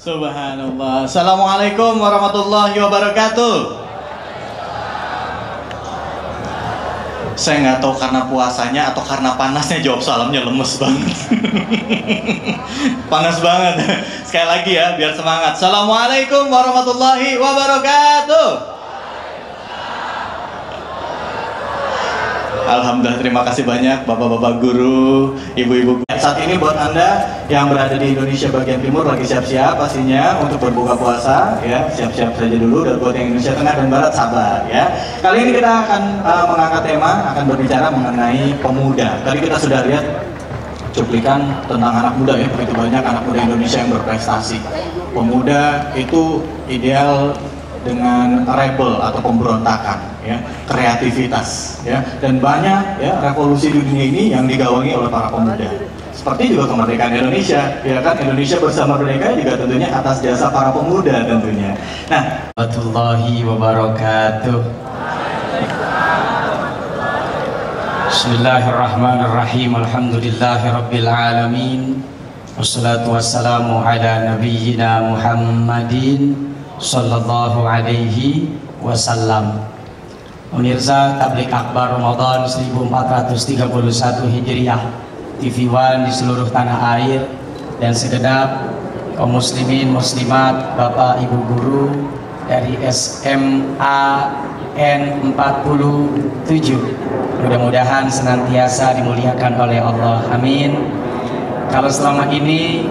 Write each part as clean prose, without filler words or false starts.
Subhanallah. Assalamualaikum warahmatullahi wabarakatuh. Saya nggak tahu karena puasanya atau karena panasnya jawab salamnya lemes banget. Panas banget. Sekali lagi ya, biar semangat. Assalamualaikum warahmatullahi wabarakatuh. Alhamdulillah, terima kasih banyak bapak-bapak guru, ibu-ibu. Saat ini buat Anda yang berada di Indonesia bagian timur lagi siap-siap pastinya untuk berbuka puasa ya, siap-siap saja dulu. Dan buat yang Indonesia tengah dan barat sabar ya. Kali ini kita akan mengangkat tema, akan berbicara mengenai pemuda. Tadi kita sudah lihat cuplikan tentang anak muda ya, begitu banyak anak muda Indonesia yang berprestasi. Pemuda itu ideal dengan rebel atau pemberontakan ya, kreativitas ya, dan banyak ya revolusi di dunia ini yang digawangi oleh para pemuda. Seperti juga kemerdekaan Indonesia ya kan, Indonesia bersama merdeka juga tentunya atas jasa para pemuda tentunya. Nah, warahmatullahi wabarakatuh. Bismillahirrahmanirrahim. Alhamdulillahirabbil alamin. Wassalatu wassalamu ala nabiyyina Muhammadin sallallahu alaihi wasallam. Pemirsa Tablik Akbar Ramadan 1431 Hijriah, TV One di seluruh tanah air dan segenap kaum muslimin muslimat, Bapak Ibu guru dari SMA N47, mudah-mudahan senantiasa dimuliakan oleh Allah, amin. Kalau selama ini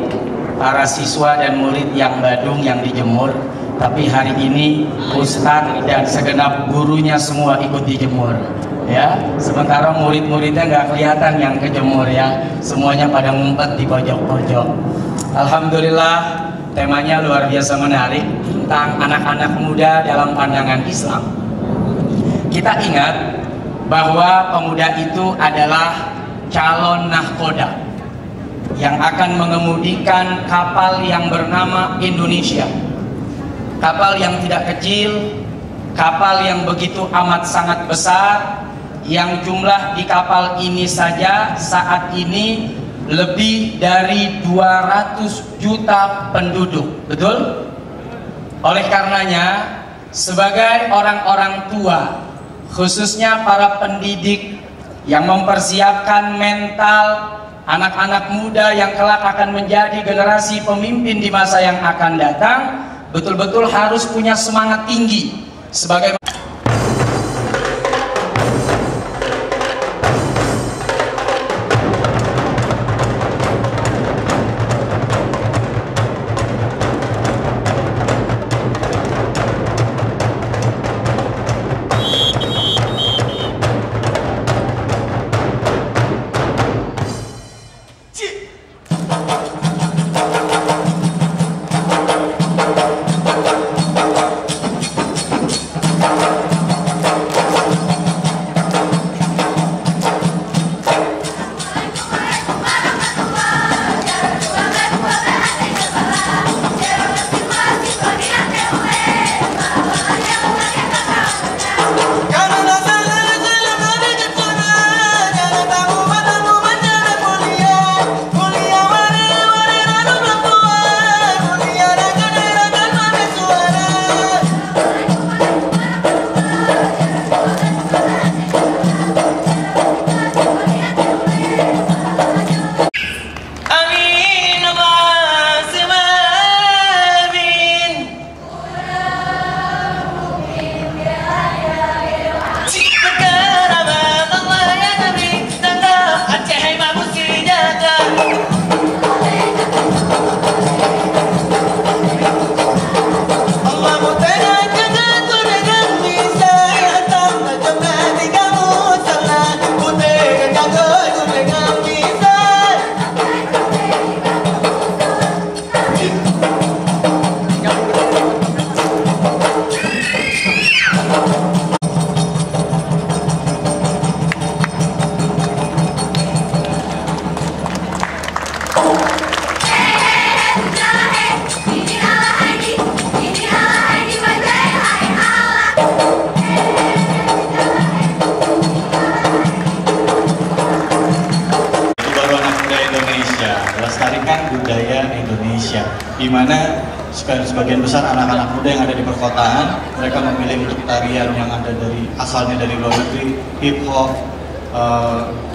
para siswa dan murid yang Badung yang dijemur, tapi hari ini Ustadz dan segenap gurunya semua ikut dijemur ya, sementara murid-muridnya nggak kelihatan yang kejemur ya, semuanya pada ngumpet di pojok-pojok. Alhamdulillah, temanya luar biasa menarik tentang anak-anak muda dalam pandangan Islam. Kita ingat bahwa pemuda itu adalah calon nahkoda yang akan mengemudikan kapal yang bernama Indonesia. Kapal yang tidak kecil, kapal yang begitu amat sangat besar, yang jumlah di kapal ini saja saat ini lebih dari 200 juta penduduk, betul? Oleh karenanya, sebagai orang-orang tua, khususnya para pendidik yang mempersiapkan mental anak-anak muda yang kelak akan menjadi generasi pemimpin di masa yang akan datang, betul-betul harus punya semangat tinggi sebagai sebagian besar anak-anak muda yang ada di perkotaan, mereka memilih untuk tarian yang ada asalnya dari luar negeri, hip hop,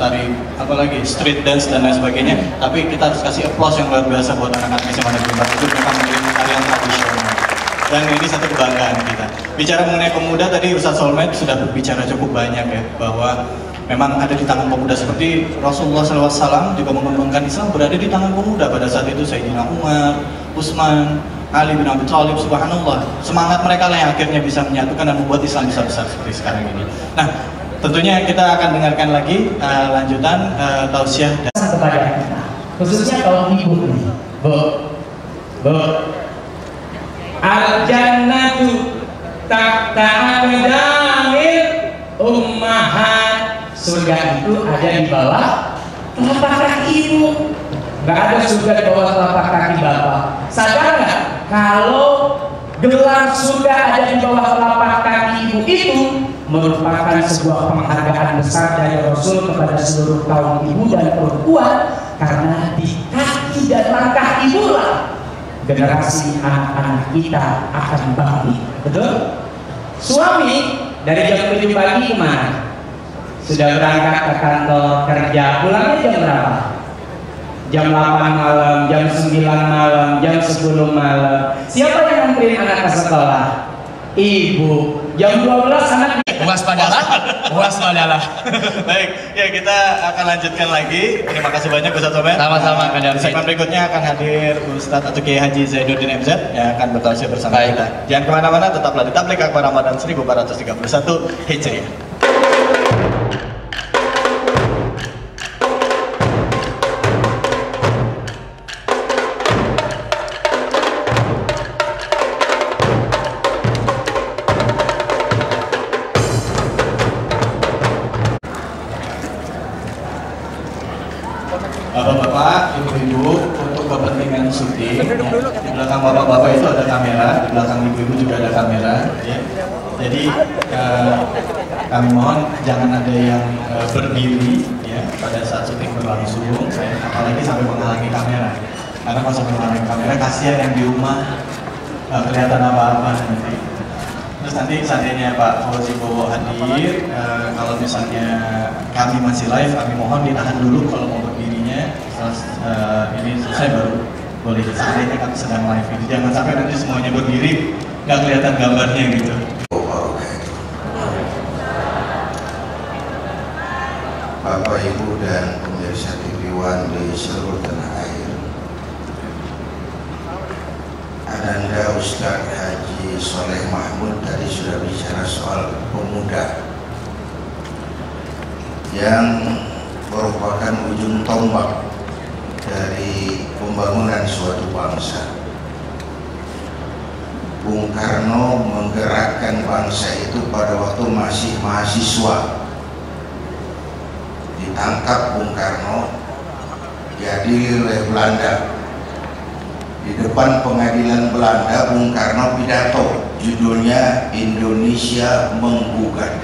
tari apalagi street dance dan lain sebagainya. Tapi kita harus kasih applause yang luar biasa buat anak-anak SMA Negeri 4 itu, mereka memilih tarian tradisional. Dan ini satu kebanggaan kita. Bicara mengenai pemuda, tadi Ustadz Solmed sudah berbicara cukup banyak ya, bahwa memang ada di tangan pemuda, seperti Rasulullah SAW juga mengembangkan Islam berada di tangan pemuda. Pada saat itu Sayyidina Umar, Utsman, Ali bin Abi Thalib, subhanallah. Semangat mereka lah yang akhirnya bisa menyatukan dan membuat Islam bisa besar seperti sekarang ini. Nah, tentunya kita akan dengarkan lagi lanjutan tausiah kepada kita, khususnya kaum ibu nih, Bu. Al-jannatu tahta aqdamil ummahat. Surga itu ada di bawah telapak kaki ibu. Gak ada surga di bawah telapak kaki bapak. Sadar nggak kalau gelar surga ada di bawah telapak kaki ibu itu merupakan sebuah penghargaan besar dari Rasul kepada seluruh kaum ibu dan perempuan, karena di kaki dan langkah ibulah generasi anak-anak kita akan bangkit. Betul? Suami dari jam 7 pagi kemana? Sudah berangkat ke kantor kerja, pulangnya jam berapa? Jam 8 malam, jam 9 malam, jam 10 malam. Siapa yang nganterin anak ke sekolah? Ibu. Jam 12 anak waspadalah. Baik, ya kita akan lanjutkan lagi. Terima kasih banyak Ustadz Soben. Sama-sama. Di segmen berikutnya akan hadir Ustadz atau Kiai Haji Zainuddin MZ yang akan bertausiah bersama kita. Jangan kemana-mana, tetaplah di Tabligh Akbar Ramadan 1431 Hijriah. Bapak-bapak, ibu-ibu, untuk kepentingan syuting, ya, di belakang bapak-bapak itu ada kamera, di belakang ibu-ibu juga ada kamera. Ya. Jadi kami mohon jangan ada yang berdiri ya pada saat syuting berlangsung, apalagi sampai menghalangi kamera. Karena kalau sampai menghalangi kamera, kasihan yang di rumah kelihatan apa-apa nanti. Terus nanti seandainya Pak Fauzi Bowo hadir, kalau misalnya kami masih live, kami mohon ditahan dulu kalau mau berdirinya. Setelah ini selesai baru boleh. Seandainya kami sedang live ini, jangan sampai nanti semuanya berdiri nggak kelihatan gambarnya gitu. Bapak Ibu dan pemirsa TV One di seluruh tanah air, Ananda Ustadz Haji Soleh Mahmud tadi sudah bicara soal pemuda yang merupakan ujung tombak dari pembangunan suatu bangsa. Bung Karno menggerakkan bangsa itu pada waktu masih mahasiswa. Ditangkap Bung Karno, diadili oleh Belanda. Di depan pengadilan Belanda, Bung Karno pidato, judulnya Indonesia Menggugat,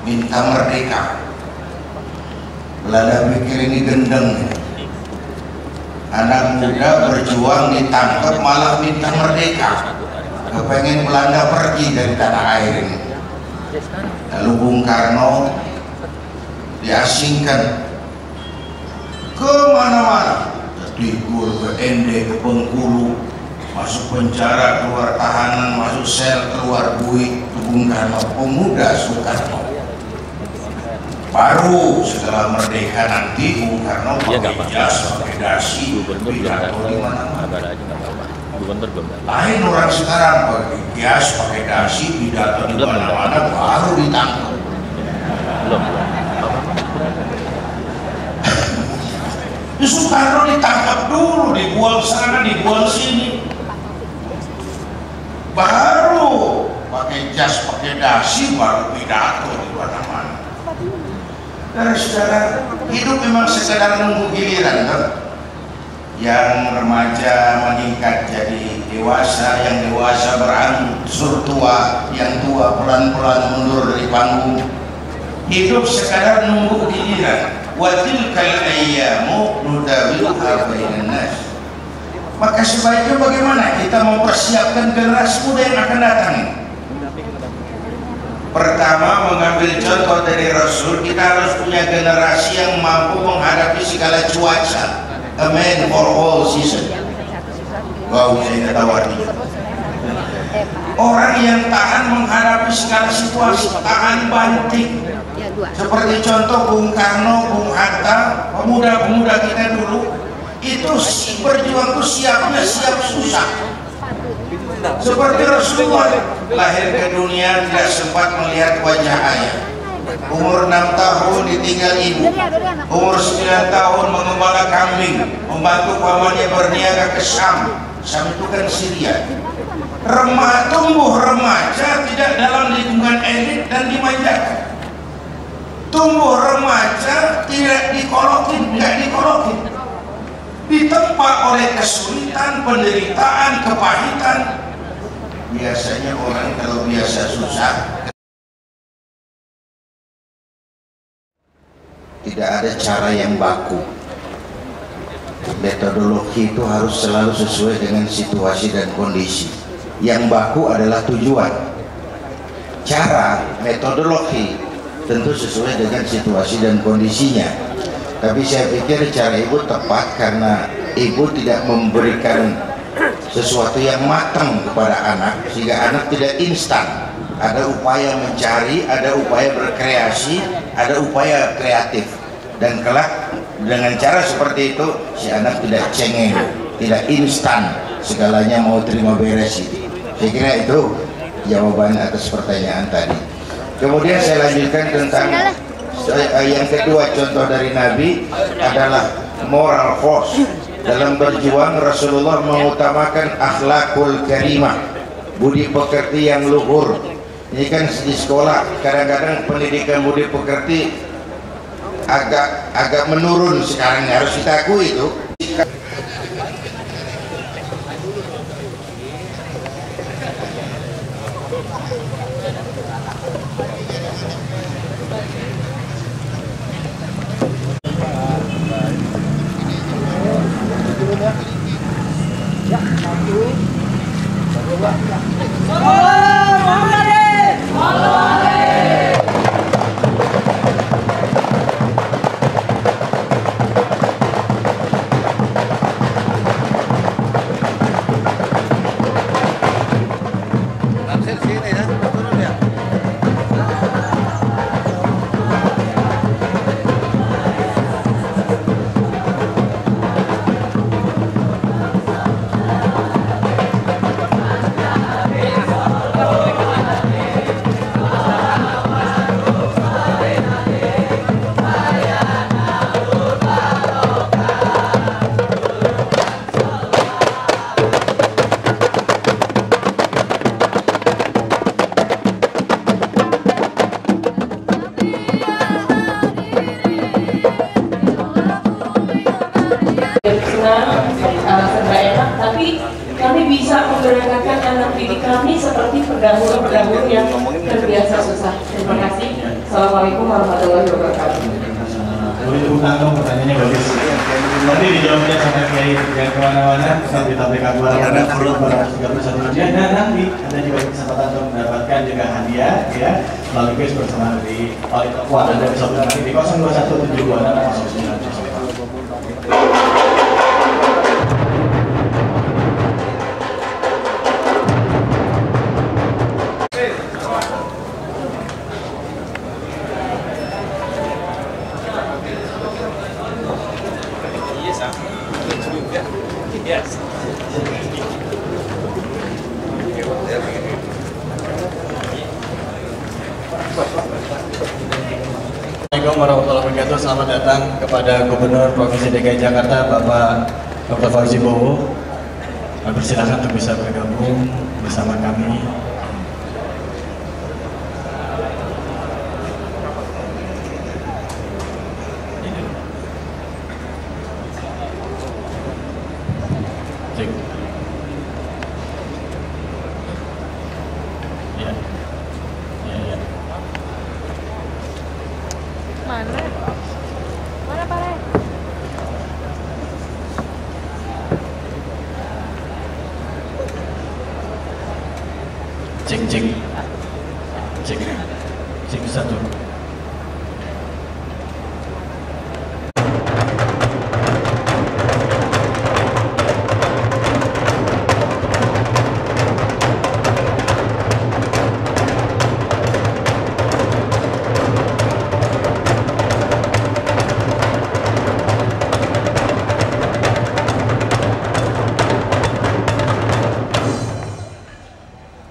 minta merdeka. Belanda pikir ini gendeng, anak muda berjuang ditangkap malah minta merdeka, kepengen Belanda pergi dari tanah air ini. Lalu Bung Karno diasingkan ke mana-mana, ke Tigur, ke Ende, ke Bengkulu, masuk penjara, keluar tahanan, masuk sel, keluar bui. Bung Karno, pemuda Soekarno. Baru setelah merdeka nanti Bung Karno pakai jas, pakai dasi, pidato di mana-mana. Lain orang sekarang pakai jas, pakai dasi, pidato di mana-mana, baru ditangkap. Soekarno ditangkap dulu, dibuang sana, dibuang sini, baru pakai jas, pakai dasi, baru pidato di mana-mana. Dan saudara, hidup memang sekedar nunggu giliran, kan? Yang remaja meningkat jadi dewasa, yang dewasa berangsur tua, yang tua pelan-pelan mundur dari panggung. Hidup sekadar nunggu giliran. Wa tilkal ayyamu nudawiluha bainan nas. Maka sebaiknya bagaimana kita mempersiapkan generasi muda yang akan datang? Pertama, mengambil contoh dari Rasul, kita harus punya generasi yang mampu menghadapi segala cuaca. A man for all season. Wow, saya ketawa nih. Orang yang tahan menghadapi segala situasi, tahan banting. Seperti contoh Bung Karno, Bung Hatta, pemuda-pemuda kita dulu, itu berjuang itu siapnya siap susah. Seperti Rasulullah, lahir ke dunia tidak sempat melihat wajah ayah. Umur 6 tahun ditinggal ibu, umur 9 tahun mengembala kambing, membantu pamannya berniaga ke Syam. Syam itu kan Syria. Tumbuh remaja tidak dalam lingkungan elit dan dimanjakan. Tumbuh remaja tidak dikolokin, nggak dikolokin. Ditempa oleh kesulitan, penderitaan, kepahitan. Biasanya orang kalau biasa susah, tidak ada cara yang baku. Metodologi itu harus selalu sesuai dengan situasi dan kondisi. Yang baku adalah tujuan. Cara, metodologi tentu sesuai dengan situasi dan kondisinya. Tapi saya pikir cara ibu tepat karena ibu tidak memberikan sesuatu yang matang kepada anak, sehingga anak tidak instan. Ada upaya mencari, ada upaya berkreasi, ada upaya kreatif. Dan kelak dengan cara seperti itu si anak tidak cengeng, tidak instan segalanya mau terima beres itu. Saya kira itu jawaban atas pertanyaan tadi. Kemudian saya lanjutkan tentang yang kedua, contoh dari Nabi adalah moral force. Dalam berjuang Rasulullah mengutamakan akhlakul karimah, budi pekerti yang luhur. Ini kan di sekolah kadang-kadang pendidikan budi pekerti agak menurun sekarang, harus kita akui itu. memberangkatkan anak didik kami seperti pendahulu-pendahulu yang terbiasa susah. Terima kasih. Assalamualaikum warahmatullahi wabarakatuh. Boleh tepuk tangan, pertanyaannya bagus. Nanti dijawabnya sama Kiai, jangan kemana-mana, tetap di tablik akbar pada forum 431 dia, dan nanti Anda juga kesempatan untuk mendapatkan juga hadiah, ya, melalui kuis bersama di Wali Taqwa. Anda bisa berhubungan di 0217260904. Yes. Assalamualaikum warahmatullahi wabarakatuh. Selamat datang kepada Gubernur Provinsi DKI Jakarta, Bapak Dr. Fauzi Bowo. Persilakan untuk bisa bergabung bersama kami. cek satu.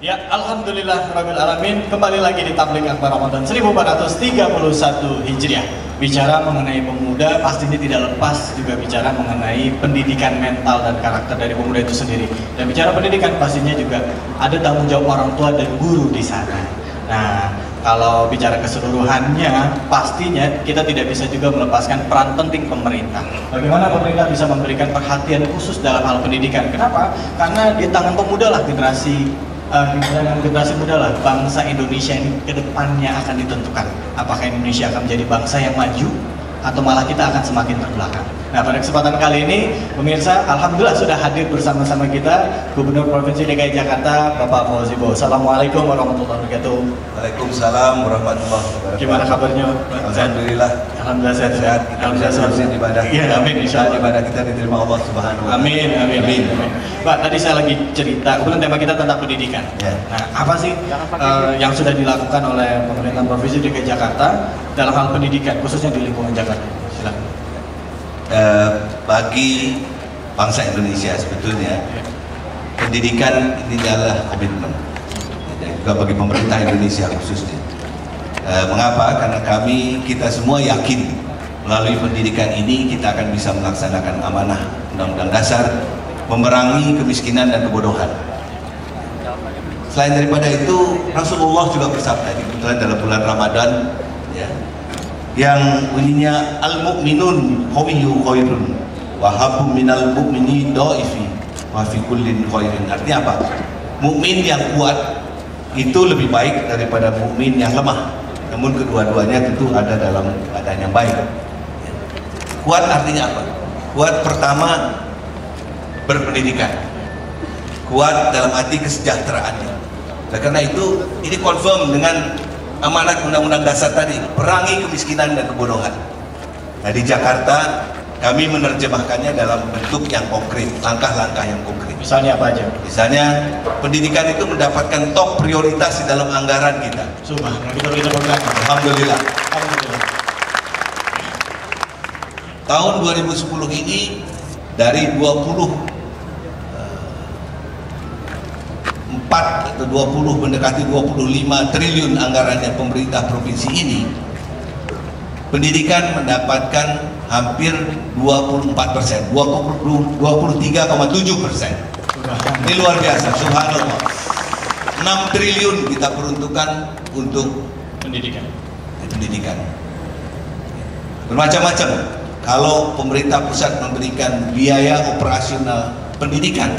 Ya, alhamdulillah rabbil alamin, kembali lagi di Tabligh Akbar Ramadan 1431 Hijriah. Bicara mengenai pemuda pastinya tidak lepas juga bicara mengenai pendidikan mental dan karakter dari pemuda itu sendiri. Dan bicara pendidikan pastinya juga ada tanggung jawab orang tua dan guru di sana. Nah, kalau bicara keseluruhannya, pastinya kita tidak bisa juga melepaskan peran penting pemerintah. Bagaimana pemerintah bisa memberikan perhatian khusus dalam hal pendidikan? Kenapa? Karena di tangan pemuda lah generasi muda lah bangsa Indonesia ini ke depannya akan ditentukan. Apakah Indonesia akan menjadi bangsa yang maju atau malah kita akan semakin terbelakang. Nah, pada kesempatan kali ini, pemirsa, alhamdulillah sudah hadir bersama-sama kita Gubernur Provinsi DKI Jakarta, Bapak Fauzi Bowo. Assalamualaikum warahmatullahi wabarakatuh. Waalaikumsalam warahmatullahi wabarakatuh. Gimana kabarnya? Alhamdulillah. Alhamdulillah sehat. Alhamdulillah sehat. Ibadah. Iya, amin. Insyaallah ibadah kita diterima Allah Subhanahu wa taala. Amin. Pak, tadi saya lagi cerita, kebetulan tema kita tentang pendidikan. Ya. Nah, apa sih yang sudah dilakukan oleh pemerintah Provinsi DKI Jakarta dalam hal pendidikan, khususnya di lingkungan Jakarta? Silakan. Bagi bangsa Indonesia sebetulnya pendidikan ini adalah komitmen, dan juga bagi pemerintah Indonesia khususnya. Mengapa? Karena kita semua yakin melalui pendidikan ini kita akan bisa melaksanakan amanah Undang-Undang Dasar, memerangi kemiskinan dan kebodohan. Selain daripada itu, Rasulullah juga bersabda kebetulan dalam bulan Ramadan, ya, yang bunyinya al-mu'minun qawiyyu khairun wa habbu minal mu'mini dhaifi wa fi kullin khairin. Artinya apa? Mukmin yang kuat itu lebih baik daripada mukmin yang lemah. Namun kedua-duanya tentu ada dalam keadaan yang baik. Kuat artinya apa? Kuat pertama berpendidikan. Kuat dalam arti kesejahteraannya. Nah, karena itu ini confirm dengan amanat Undang-Undang Dasar tadi, perangi kemiskinan dan kebodohan. Nah, di Jakarta kami menerjemahkannya dalam bentuk yang konkret, langkah-langkah yang konkret. Misalnya apa aja? Misalnya pendidikan itu mendapatkan top prioritas di dalam anggaran kita. Subhanallah, kita berkata. Alhamdulillah. Alhamdulillah. Tahun 2010 ini dari 24 atau 20 mendekati 25 triliun anggarannya pemerintah provinsi ini, pendidikan mendapatkan hampir 24%, 23,7%. Ini luar biasa, subhanallah. 6 triliun kita peruntukkan untuk Pendidikan. Bermacam-macam. Kalau pemerintah pusat memberikan biaya operasional pendidikan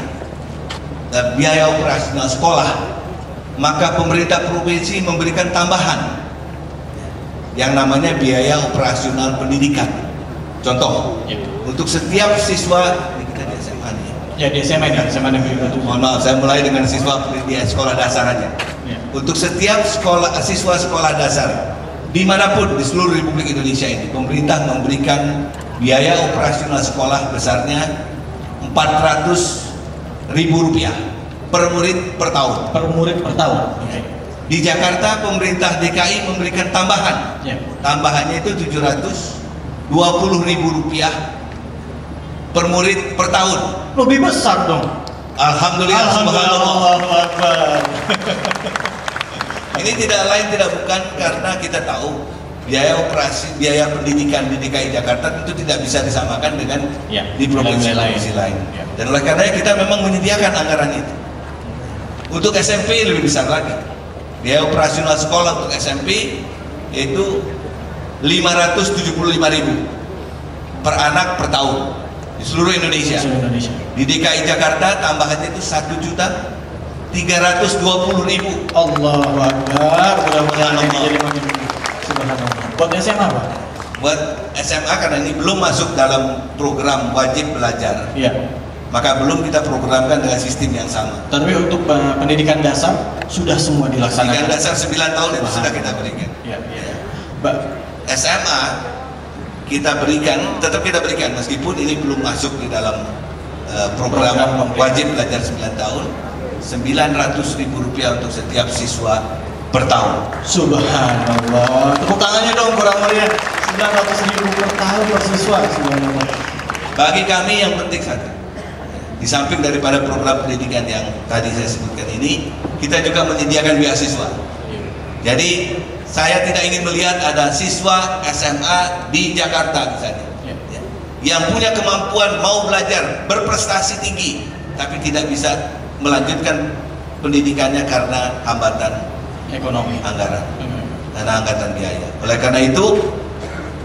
dan biaya operasional sekolah, maka pemerintah provinsi memberikan tambahan yang namanya biaya operasional pendidikan. Contoh, Ya. untuk setiap siswa, ini kita di SMA nih. Ya, di SMA Negeri Batu. Mohon maaf, saya mulai dengan siswa di sekolah dasar aja. Ya. Untuk setiap siswa sekolah dasar dimanapun di seluruh Republik Indonesia ini, pemerintah memberikan biaya operasional sekolah besarnya Rp400.000 per murid per tahun. Per murid per tahun. Oke. Di Jakarta pemerintah DKI memberikan tambahan. Ya. Tambahannya itu Rp720.000 per murid per tahun. Lebih besar dong. Alhamdulillah. Allahu Akbar. Ini tidak lain tidak bukan karena kita tahu biaya pendidikan di DKI Jakarta tentu tidak bisa disamakan dengan Ya, di provinsi-provinsi lain. Ya. Dan oleh karena kita memang menyediakan anggaran itu. Untuk SMP lebih besar lagi. Biaya operasional sekolah untuk SMP itu Rp575.000 per anak per tahun di seluruh Indonesia. Di DKI Jakarta tambahannya itu Rp1.320.000. Allahu Akbar. Mudah-mudahan ini jadi makin subhanallah. Buat SMA Pak? Buat SMA karena ini belum masuk dalam program wajib belajar. Iya. Maka belum kita programkan dengan sistem yang sama. Tapi untuk pendidikan dasar sudah semua dilaksanakan. Pendidikan dasar 9 tahun itu sudah kita berikan. Ya. SMA kita berikan, tetap kita berikan meskipun ini belum masuk di dalam program wajib belajar 9 tahun. Rp900.000 untuk setiap siswa per tahun. Subhanallah. Tepuk tangannya dong kurang meriah. 900.000 per tahun per siswa. Subhanallah. Bagi kami yang penting satu, di samping daripada program pendidikan yang tadi saya sebutkan ini, kita juga menyediakan beasiswa. Jadi saya tidak ingin melihat ada siswa SMA di Jakarta misalnya, yang punya kemampuan mau belajar, berprestasi tinggi, tapi tidak bisa melanjutkan pendidikannya karena hambatan ekonomi, anggaran, karena anggaran biaya. Oleh karena itu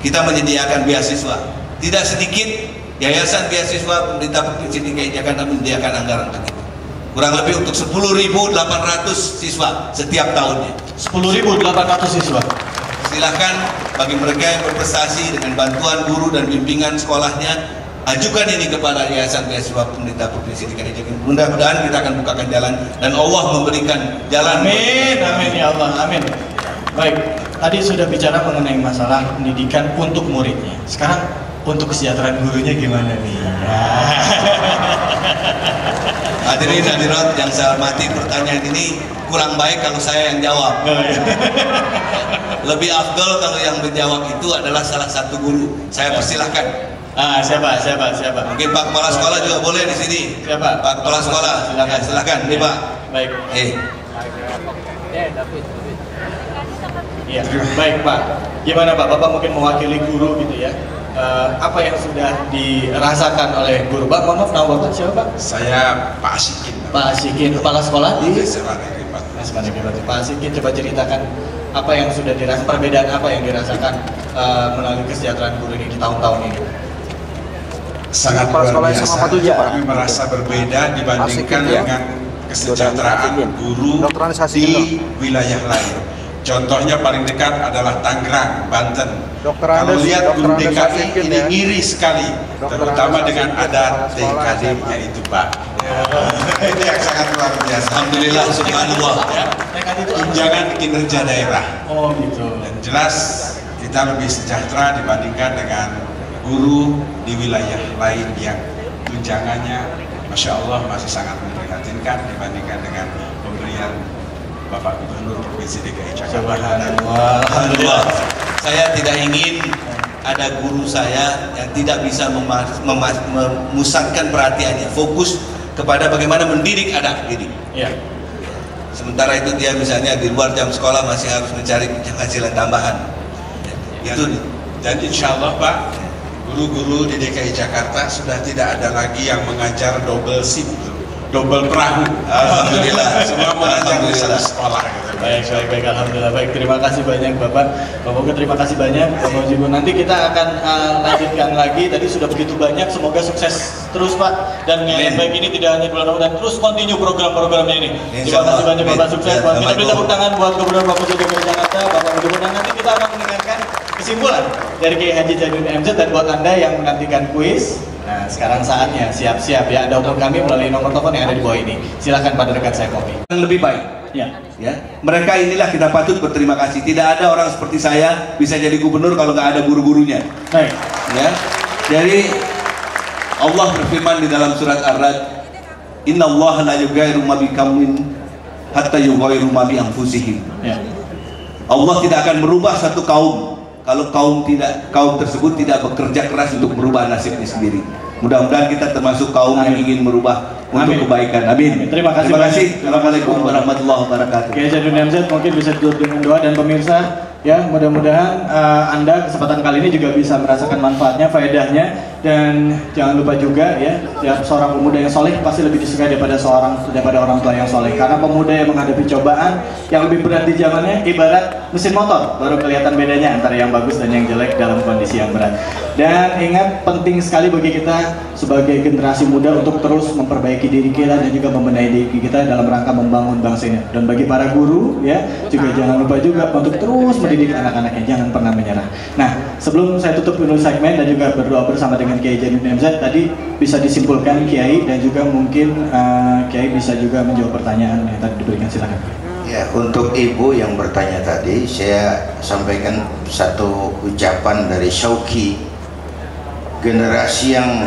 kita menyediakan beasiswa. Tidak sedikit Yayasan Beasiswa Pemerintah Provinsi DKI Jakarta menyediakan anggaran untuk itu. Kurang lebih untuk 10.800 siswa setiap tahunnya. 10.800 siswa. Silahkan bagi mereka yang berprestasi dengan bantuan guru dan bimbingan sekolahnya, ajukan ini kepada Yayasan Beasiswa Pemerintah Provinsi DKI Jakarta. Mudah-mudahan kita akan bukakan jalan dan Allah memberikan jalan. Amin, amin ya Allah, amin. Baik, tadi sudah bicara mengenai masalah pendidikan untuk muridnya. Sekarang untuk kesejahteraan gurunya gimana nih? Hadirin hadirat yang saya hormati, pertanyaan ini kurang baik kalau saya yang jawab. Lebih afdol kalau yang menjawab itu adalah salah satu guru. Saya persilahkan. Siapa? Mungkin Pak Kepala Sekolah juga boleh di sini. Siapa? Pak Kepala Sekolah. Silakan. Nih Pak. Baik. Iya. Baik Pak. Gimana Pak? Bapak mungkin mewakili guru gitu ya. Apa yang sudah dirasakan oleh guru? Pak, mohon maaf, nama Bapak siapa Pak? Saya Pak Asikin. Pak Asikin, Kepala Sekolah di SMA Negeri 14. Pak Asikin, coba ceritakan apa yang sudah dirasakan, perbedaan apa yang dirasakan melalui kesejahteraan guru ini di tahun-tahun ini. Sangat luar biasa. Kami merasa berbeda dibandingkan dengan kesejahteraan guru di wilayah lain. Contohnya paling dekat adalah Tangerang, Banten. Kalau lihat guru DKI ini iri sekali, terutama dengan adat TKD-nya itu Pak. Ini yang sangat luar biasa. Alhamdulillah, subhanallah. Tunjangan kinerja daerah. Oh gitu. Dan jelas kita lebih sejahtera dibandingkan dengan guru di wilayah lain yang tunjangannya Masya Allah masih sangat memprihatinkan dibandingkan dengan pemberian Bapak Gubernur Provinsi DKI Jakarta. Alhamdulillah. Saya tidak ingin ada guru saya yang tidak bisa memusatkan perhatiannya, fokus kepada bagaimana mendidik anak didik. Ya. Sementara itu dia misalnya di luar jam sekolah masih harus mencari penghasilan tambahan. Itu. Dan insya Allah Pak, guru-guru di DKI Jakarta sudah tidak ada lagi yang mengajar double shift, double perahu. Alhamdulillah. Semua mengajar di satu sekolah gitu. Baik, alhamdulillah. Baik, terima kasih banyak Bapak. Bapak terima kasih banyak. Bapak Jibu, nanti kita akan lanjutkan lagi. Tadi sudah begitu banyak. Semoga sukses terus Pak. Dan yang baik ini tidak hanya bulan Ramadan, terus continue program-programnya ini. Terima kasih banyak Bapak, sukses. Kita beri tepuk tangan buat Gubernur Provinsi DKI Jakarta, Bapak Jibu. Dan nanti kita akan mendengarkan kesimpulan dari Kiai Haji Zainuddin MZ. Dan buat Anda yang menantikan kuis, nah sekarang saatnya siap-siap ya. Anda hubungi kami melalui nomor telepon yang ada di bawah ini. Silakan pada rekan saya kopi. Yang lebih baik. Ya. Mereka inilah kita patut berterima kasih. Tidak ada orang seperti saya bisa jadi gubernur kalau nggak ada guru-gurunya. Baik. Ya. Jadi Allah berfirman di dalam surat Ar-Ra'd, Inna Allah la yughayyiru ma biqaumin hatta yughayyiru ma bi anfusihim. Ya. Allah tidak akan merubah satu kaum kalau kaum tersebut tidak bekerja keras untuk merubah nasibnya sendiri. Mudah-mudahan kita termasuk kaum yang ingin merubah untuk kebaikan. Amin. Terima kasih. Assalamualaikum warahmatullahi wabarakatuh. Kiai Zainuddin MZ mungkin bisa tutup dengan doa, dan pemirsa ya, mudah-mudahan Anda kesempatan kali ini juga bisa merasakan manfaatnya, faedahnya, dan jangan lupa juga ya seorang pemuda yang soleh pasti lebih disukai daripada orang tua yang soleh, karena pemuda yang menghadapi cobaan yang lebih berat di zamannya ibarat mesin motor, baru kelihatan bedanya antara yang bagus dan yang jelek dalam kondisi yang berat. Dan ingat, penting sekali bagi kita sebagai generasi muda untuk terus memperbaiki diri kita dan juga membenahi diri kita dalam rangka membangun bangsa ini. Dan bagi para guru ya juga jangan lupa juga untuk terus mendidik anak-anaknya, jangan pernah menyerah. Nah, sebelum saya tutup dulu segmen dan juga berdoa bersama dengan dengan Kiai Jainuddin MZ. Tadi bisa disimpulkan Kiai, dan juga mungkin Kiai bisa juga menjawab pertanyaan yang tadi diberikan. Silakan. Ya, untuk ibu yang bertanya tadi, saya sampaikan satu ucapan dari Syauqi. Generasi yang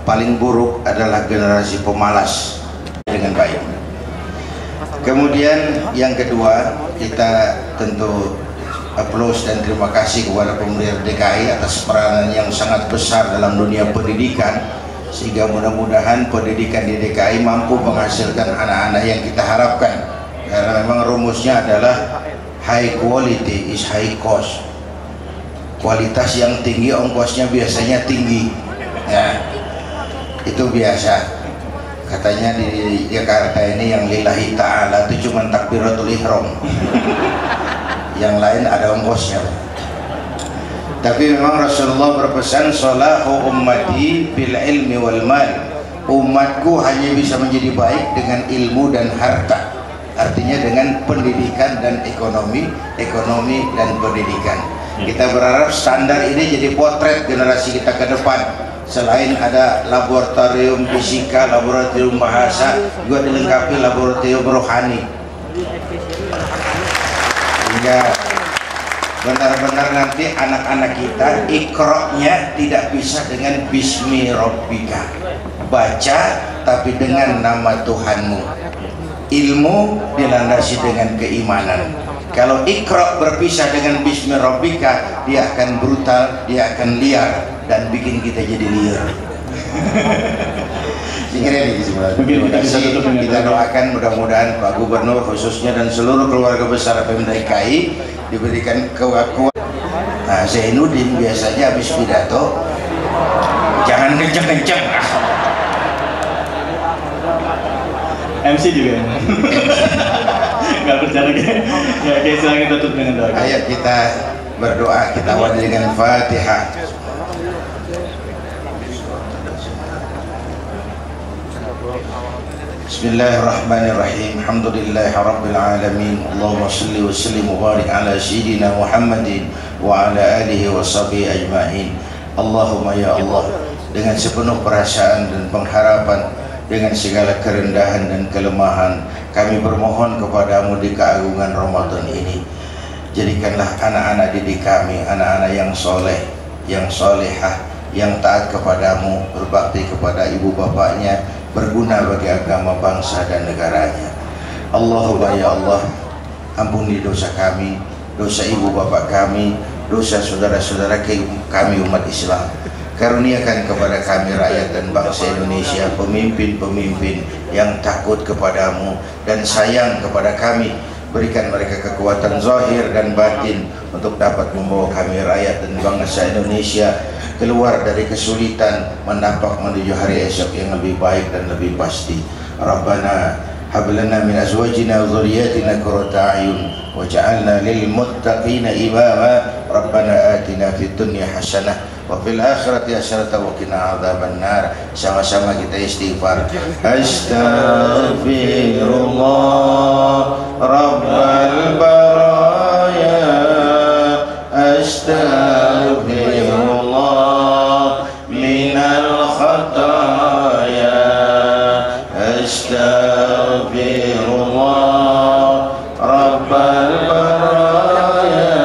paling buruk adalah generasi pemalas dengan baik. Kemudian yang kedua, kita tentu aplaus dan terima kasih kepada pemerintah DKI atas peranan yang sangat besar dalam dunia pendidikan, sehingga mudah-mudahan pendidikan di DKI mampu menghasilkan anak-anak yang kita harapkan, karena memang rumusnya adalah high quality is high cost. Kualitas yang tinggi, ongkosnya biasanya tinggi ya, itu biasa. Katanya di Jakarta ini yang lillahi ta'ala itu cuma takbiratul ihram, yang lain ada ongkosnya. Tapi memang Rasulullah berpesan, salahu ummati bil ilmi wal mal. Umatku hanya bisa menjadi baik dengan ilmu dan harta. Artinya dengan pendidikan dan ekonomi dan pendidikan. Kita berharap standar ini jadi potret generasi kita ke depan. Selain ada laboratorium fisika, laboratorium bahasa, juga dilengkapi laboratorium rohani, sehingga benar-benar nanti anak-anak kita ikroknya tidak bisa dengan bismi rabbika, baca tapi dengan nama Tuhanmu. Ilmu dilandasi dengan keimanan. Kalau ikrok berpisah dengan bismi rabbika, dia akan brutal, dia akan liar, dan bikin kita jadi liar. Terima kasih. Kita doakan mudah-mudahan Pak Gubernur khususnya dan seluruh keluarga besar Pemda DKI diberikan kekuatan. Nah, Zainuddin biasanya habis pidato jangan kenceng-kenceng. MC juga nggak bercanda. Ya, Kiai silakan tutup dengan doa. Ayo kita berdoa, kita awali dengan Fatihah. Bismillahirrahmanirrahim. Alhamdulillahi rabbil alamin. Allahumma shalli wa sallim wa barik ala sayyidina Muhammadin wa ala alihi wa sahbihi ajma'in. Allahumma ya Allah, dengan sepenuh perasaan dan pengharapan, dengan segala kerendahan dan kelemahan, kami bermohon kepadamu di keagungan Ramadan ini, jadikanlah anak-anak didik kami anak-anak yang soleh, yang solehah, yang taat kepadamu, berbakti kepada ibu bapaknya, berguna bagi agama, bangsa dan negaranya. Allahumma ya Allah, ampuni dosa kami, dosa ibu bapak kami, dosa saudara-saudara kami umat Islam. Karuniakan kepada kami rakyat dan bangsa Indonesia pemimpin-pemimpin yang takut kepadamu dan sayang kepada kami. Berikan mereka kekuatan zahir dan batin untuk dapat membawa kami rakyat dan bangsa Indonesia keluar dari kesulitan, menapak menuju hari esok yang lebih baik dan lebih pasti. Rabbana hab lana min azwajina wa dhurriyyatina qurrata a'yun waj'alna lil muttaqina imama. Rabbana atina fid dunya hasanah wa fil akhirati hasanah wa qina adzabannar. Sama-sama kita istighfar. Astaghfirullah rabbal baraya, astaghfirullah minal khataya, astaghfirullah rabbal baraya,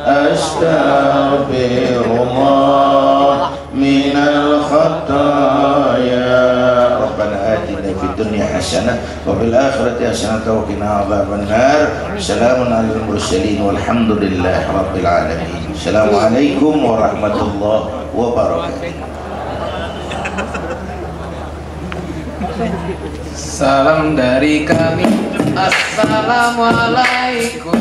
astaghfirullah minal khataya. Rabbana atina fid dunya hasanah wa fil akhirati hasanah wa qina adzabannar. Assalamun alal mursalin walhamdulillahi rabbil alamin. Assalamualaikum warahmatullahi wabarakatuh. Salam dari kami, assalamualaikum.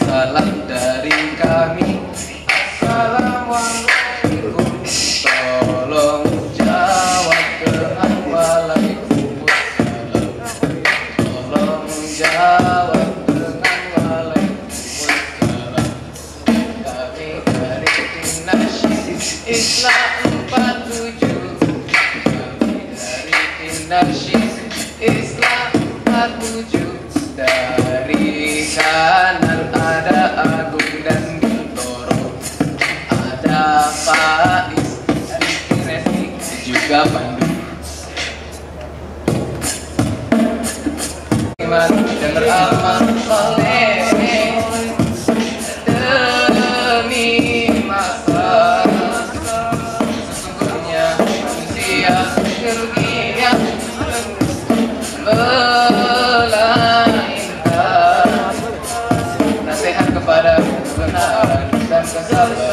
Salam dari kami, assalamualaikum. Tolong jawab dengan waalaikumsalam. Tolong jawab dengan waalaikumsalam. Kami dari tim nasyid Islam 47. Nasyid Islam 47. Dari kanan ada Agung dan Bintoro, ada Faiz Mega Pandu. Dengar amal soleh demi masa, sesungguhnya manusia kerugian melainkan nasihat kepada kebenaran dan kesabaran.